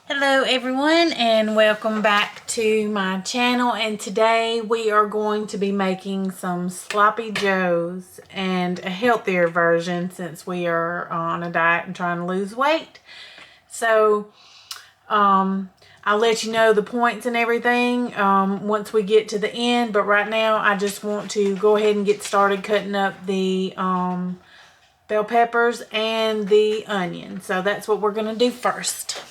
Hello everyone and welcome back to my channel, and today we are going to be making some sloppy joes and a healthier version since we are on a diet and trying to lose weight. So I'll let you know the points and everything once we get to the end, but right now I just want to go ahead and get started cutting up the bell peppers and the onion. So that's what we're going to do first.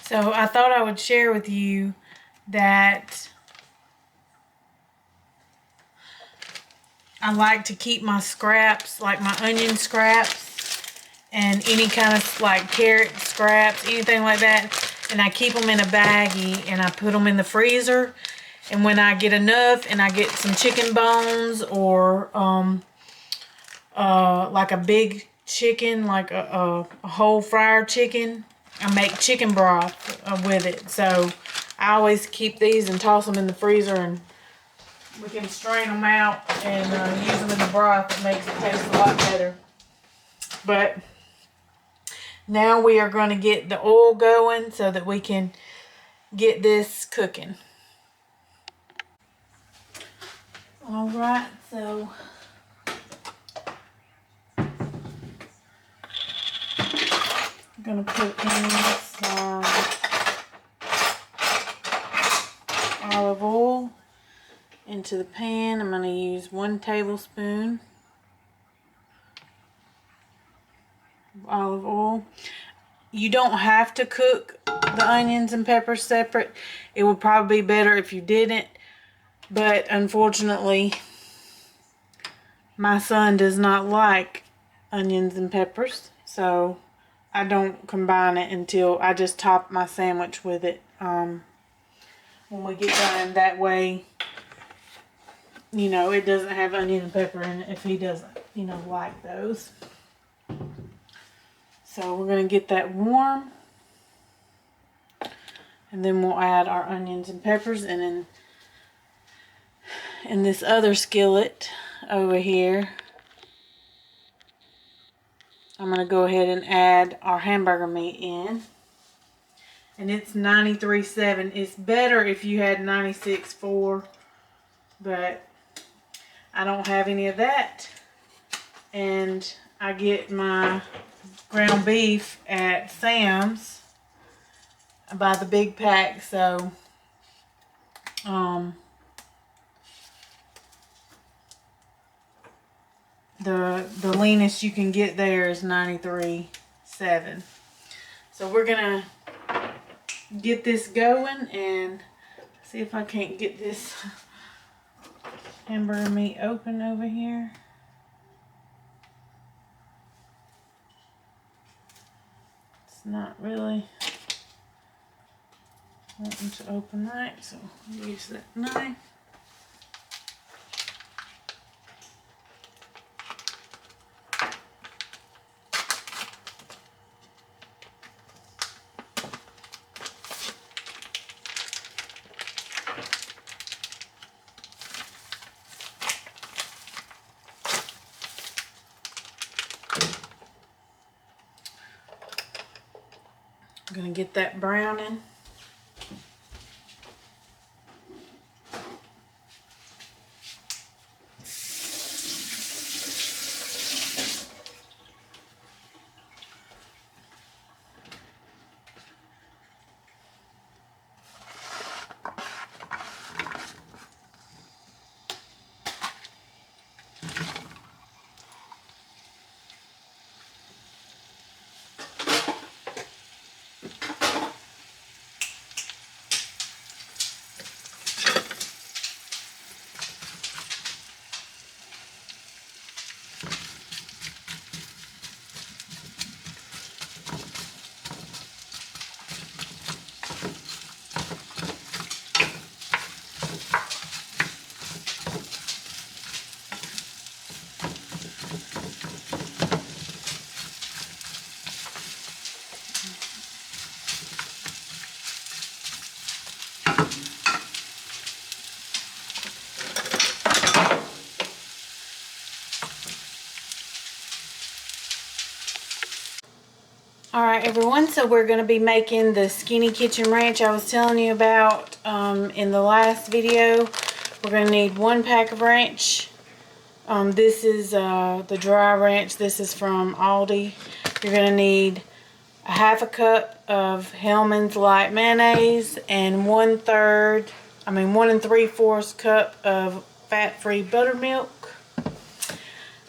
So I thought I would share with you that I like to keep my scraps, like my onion scraps and any kind of like carrot scraps, anything like that, and I keep them in a baggie and I put them in the freezer. And when I get enough and I get some chicken bones or like a big chicken, like a whole fryer chicken, I make chicken broth with it. So I always keep these and toss them in the freezer, and we can strain them out and use them in the broth. It makes it taste a lot better. But now we are going to get the oil going so that we can get this cooking. All right, so I'm going to put in some olive oil into the pan. I'm going to use 1 tablespoon of olive oil. You don't have to cook the onions and peppers separate. It would probably be better if you didn't, but unfortunately my son does not like onions and peppers, so I don't combine it until I just top my sandwich with it when we get done. That way, you know, it doesn't have onion and pepper in it if he doesn't, you know, like those. So we're going to get that warm, and then we'll add our onions and peppers. And then in this other skillet over here, I'm going to go ahead and add our hamburger meat in. And it's 93.7. It's better if you had 96.4, but I don't have any of that. And I get my ground beef at Sam's. I buy the big pack, so The leanest you can get there is 93.7. So we're gonna get this going and see if I can't get this hamburger meat open over here. It's not really wanting to open right, so I'll use that knife. I'm gonna get that browning. Alright everyone, so we're going to be making the Skinny Kitchen Ranch I was telling you about in the last video. We're going to need 1 pack of ranch. This is the dry ranch. This is from Aldi. You're going to need a 1/2 cup of Hellmann's light mayonnaise and 1 3/4 cup of fat-free buttermilk.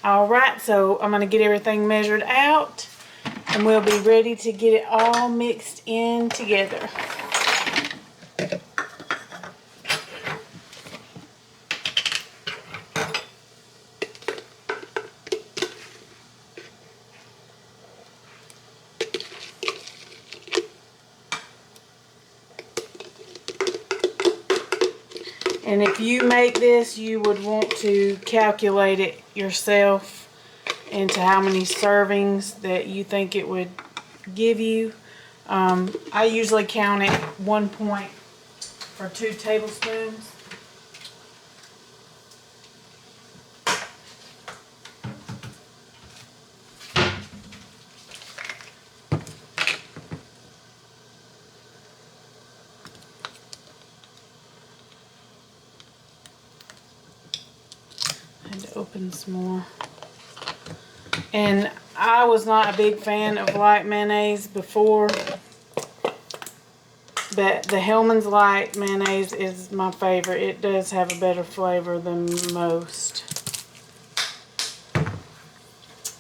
Alright, so I'm going to get everything measured out. And we'll be ready to get it all mixed in together. And if you make this, you would want to calculate it yourself into how many servings that you think it would give you. I usually count it 1 point for 2 tablespoons. I had to open some more. And I was not a big fan of light mayonnaise before, but the Hellmann's light mayonnaise is my favorite. It does have a better flavor than most.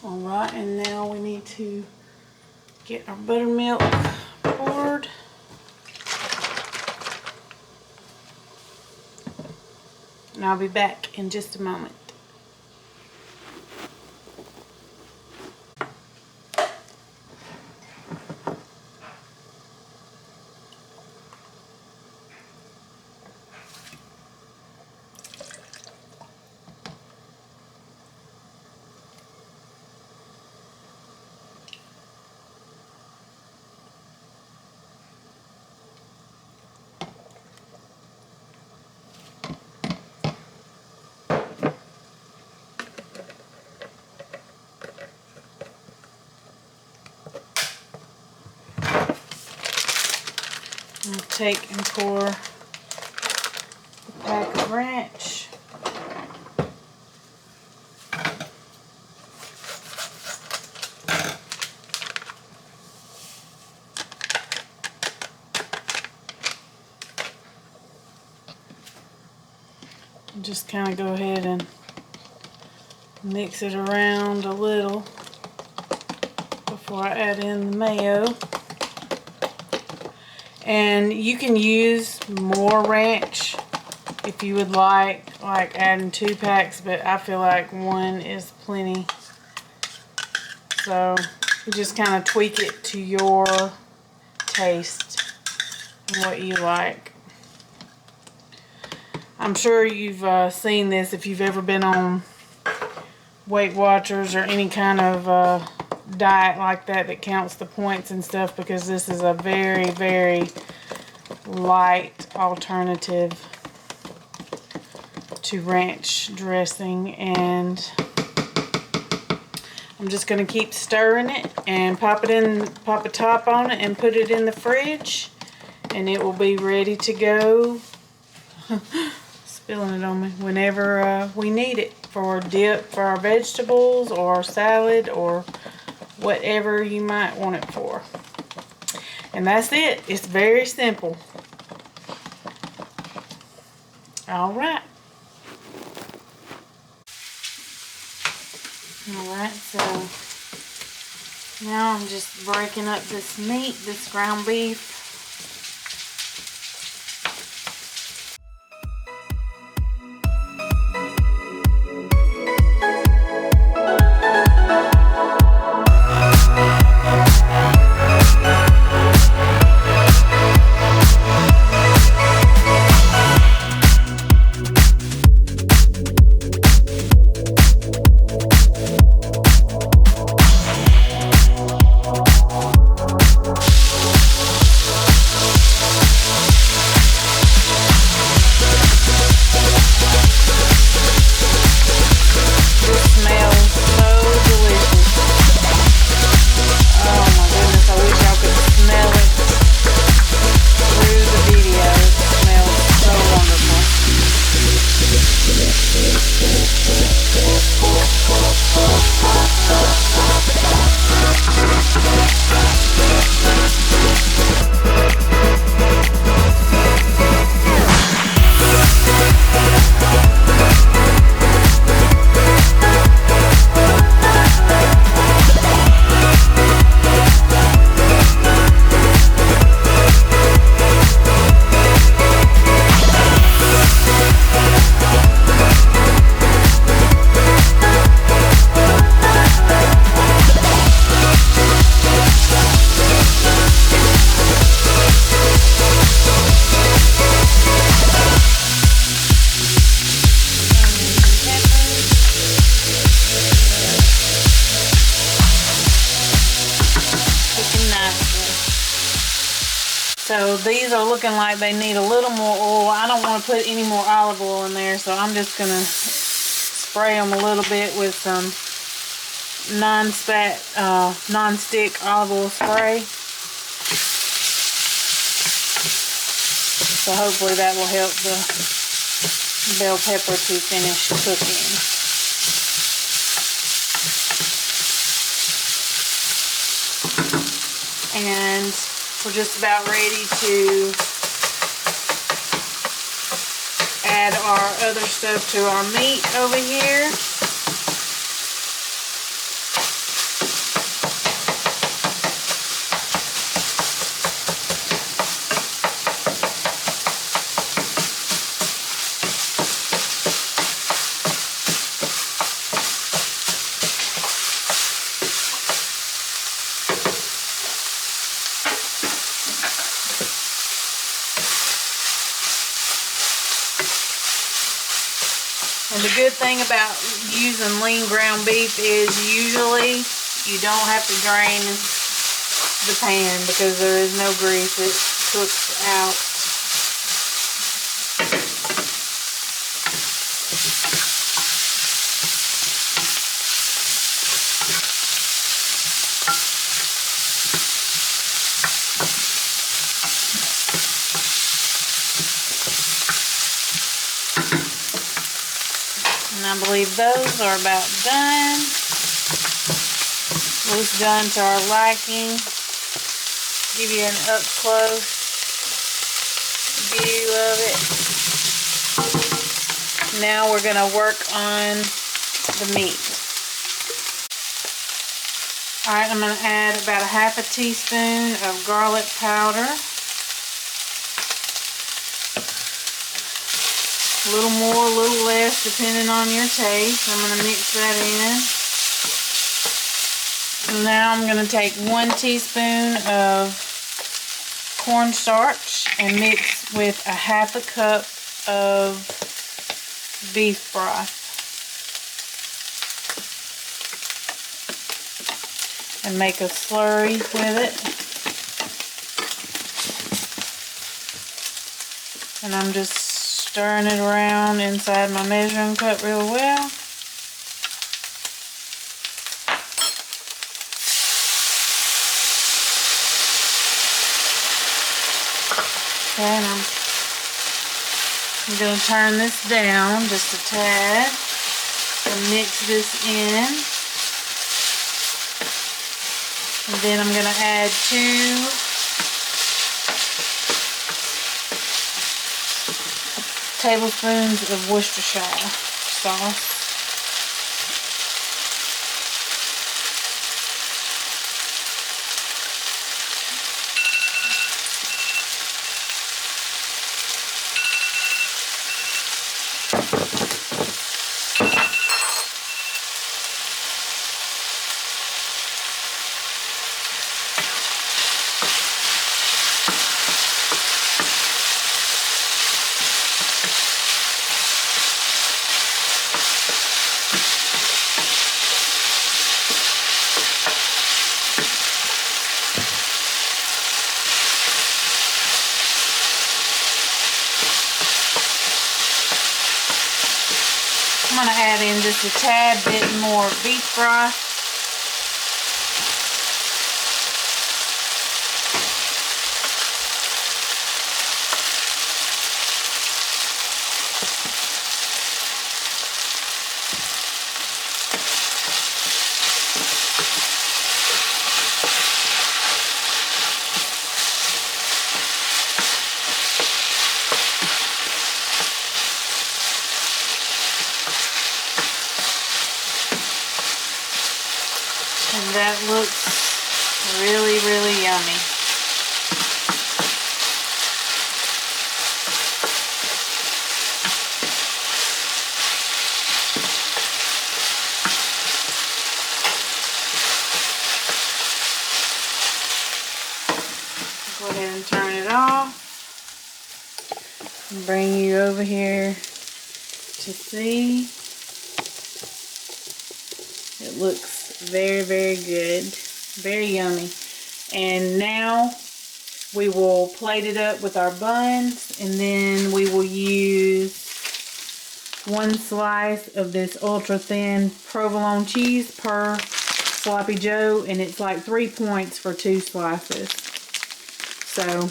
Alright, and now we need to get our buttermilk poured. And I'll be back in just a moment. I'll take and pour the pack of ranch. Just kind of go ahead and Mix it around a little before I add in the mayo. And you can use more ranch if you would like adding 2 packs, but I feel like 1 is plenty. So you just kind of tweak it to your taste and what you like. I'm sure you've seen this if you've ever been on Weight Watchers or any kind of diet like that counts the points and stuff, because this is a very, very light alternative to ranch dressing. And I'm just going to keep stirring it and pop a top on it and put it in the fridge, and it will be ready to go. Spilling it on me. Whenever we need it for dip for our vegetables or salad or whatever you might want it for. And that's it. It's very simple. Alright. Alright, so now I'm just breaking up this meat, this ground beef. So these are looking like they need a little more oil. I don't want to put any more olive oil in there, so I'm just going to spray them a little bit with some non-stick olive oil spray. So hopefully that will help the bell pepper to finish cooking. And we're just about ready to add our other stuff to our meat over here. And the good thing about using lean ground beef is usually you don't have to drain the pan because there is no grease. It cooks out. And I believe those are about done. At least done to our liking. Give you an up close view of it. Now we're going to work on the meat. Alright, I'm going to add about a half a teaspoon of garlic powder. A little more, a little less, depending on your taste. I'm going to mix that in. And now I'm going to take 1 teaspoon of cornstarch and mix with a half a cup of beef broth. And make a slurry with it. And I'm just stirring it around inside my measuring cup real well. Okay, and I'm going to turn this down just a tad and mix this in. And then I'm going to add 2 tablespoons of Worcestershire sauce. I'm going to add in just a tad bit more beef broth. And that looks really, really yummy. Go ahead and turn it off. And bring you over here to see. It looks very, very good. Very yummy. And now we will plate it up with our buns, and then we will use 1 slice of this ultra thin provolone cheese per Sloppy Joe, and it's like 3 points for 2 slices. So,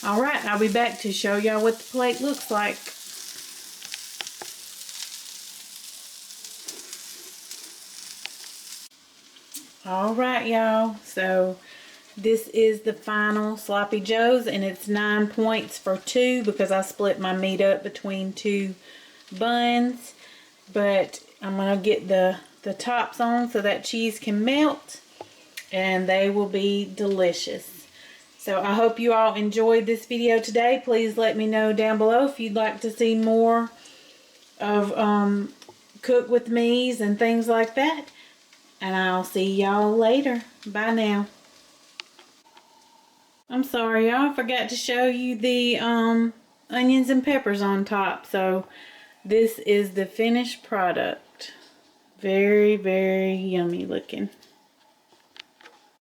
alright, I'll be back to show y'all what the plate looks like. Alright, y'all, so this is the final Sloppy Joes, and it's 9 points for 2 because I split my meat up between 2 buns. But I'm going to get the tops on so that cheese can melt, and they will be delicious. So I hope you all enjoyed this video today. Please let me know down below if you'd like to see more of cook with me's and things like that. And I'll see y'all later. Bye now. I'm sorry, y'all. I forgot to show you the onions and peppers on top. So this is the finished product. Very, very yummy looking.